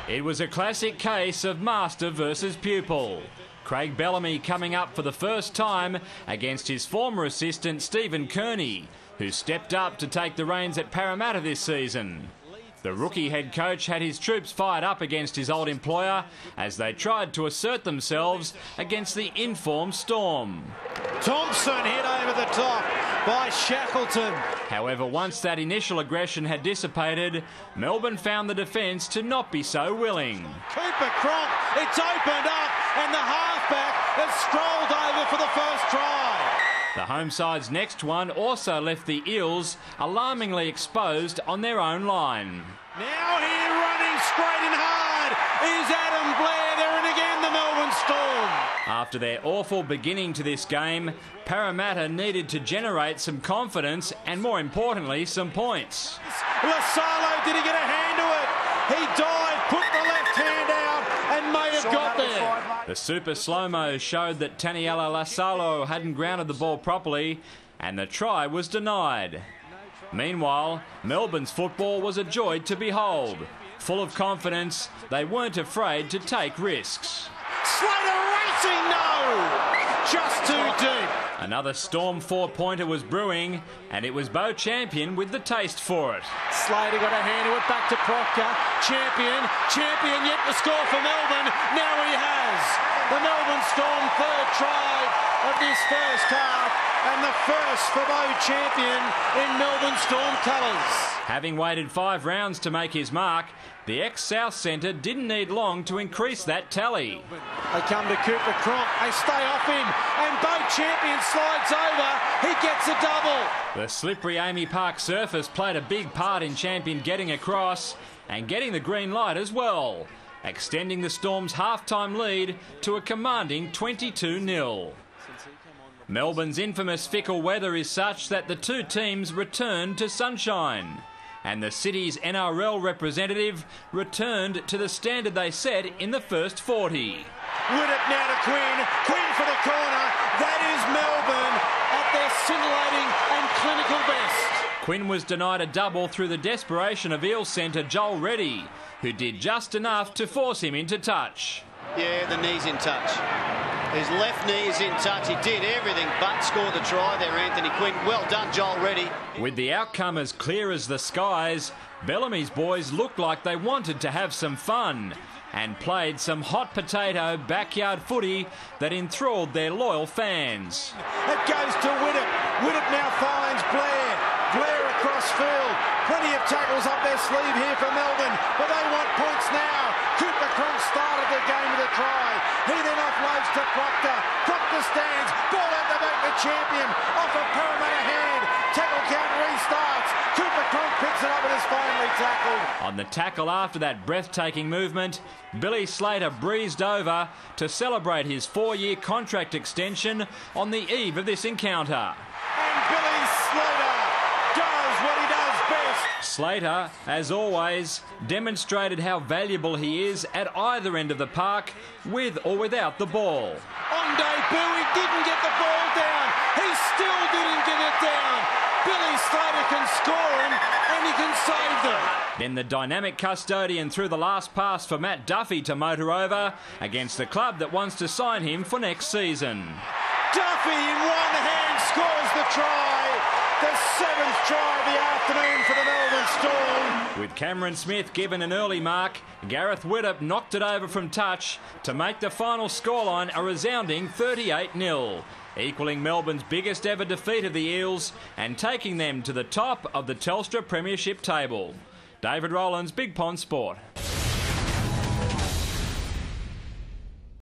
It was a classic case of master versus pupil. Craig Bellamy coming up for the first time against his former assistant Stephen Kearney, who stepped up to take the reins at Parramatta this season. The rookie head coach had his troops fired up against his old employer as they tried to assert themselves against the informed Storm. Thompson hit over the top by Shackleton. However, once that initial aggression had dissipated, Melbourne found the defence to not be so willing. Cooper Cronk, it's opened up and the halfback has strolled over for the first try. The home side's next one also left the Eels alarmingly exposed on their own line. Now here running straight and hard is Adam Blair. They're in again, the Melbourne Storm. After their awful beginning to this game, Parramatta needed to generate some confidence and, more importantly, some points. Lasalo, did he get a hand to it? He dived, put the left hand out and may have got there. The super slow-mo showed that Taniela Lasalo hadn't grounded the ball properly and the try was denied. Meanwhile, Melbourne's football was a joy to behold. Full of confidence, they weren't afraid to take risks. Slater racing, no! Just too deep. Another Storm four-pointer was brewing, and it was Beau Champion with the taste for it. Slater got a hand to it, back to Proctor. Champion yet to score for Melbourne. Now he has. The Melbourne Storm third try of this first half, and the first for Beau Champion in Melbourne Storm colours. Having waited 5 rounds to make his mark, the ex-South Centre didn't need long to increase that tally. They come to Cooper Cronk, they stay off him, and Beau Champion slides over, he gets a double. The slippery Amy Park surface played a big part in Champion getting across and getting the green light as well, extending the Storm's half-time lead to a commanding 22-0. Melbourne's infamous fickle weather is such that the two teams return to sunshine, and the city's NRL representative returned to the standard they set in the first 40. Widdop now to Quinn for the corner. That is Melbourne at their scintillating and clinical best. Quinn was denied a double through the desperation of Eels centre Joel Reddy, who did just enough to force him into touch. Yeah, the knee's in touch. His left knee is in touch. He did everything but score the try there, Anthony Quinn. Well done, Joel Reddy. With the outcome as clear as the skies, Bellamy's boys looked like they wanted to have some fun and played some hot potato backyard footy that enthralled their loyal fans. It goes to Widdop. Widdop now finds Blair. Blair across field. Plenty of tackles up their sleeve here for Melbourne, but they want points now. Cooper Cronk started the game with a try. He then offloads to Proctor. Proctor stands. Ball out the back to Champion. Off a Parramatta hand. Tackle count restarts. Cooper Cronk picks it up and is finally tackled. On the tackle after that breathtaking movement, Billy Slater breezed over to celebrate his 4-year contract extension on the eve of this encounter. And Billy Slater does what he does best. Slater, as always, demonstrated how valuable he is at either end of the park, with or without the ball. On debut, he didn't get the ball down. He still didn't get it down. Billy Slater can score him and he can save them. Then the dynamic custodian threw the last pass for Matt Duffy to motor over against the club that wants to sign him for next season. Duffy in one hand scores the try. The 7th try of the afternoon for the Melbourne Storm. With Cameron Smith given an early mark, Gareth Widdop knocked it over from touch to make the final scoreline a resounding 38-0, equalling Melbourne's biggest ever defeat of the Eels and taking them to the top of the Telstra Premiership table. David Rowlands, Big Pond Sport.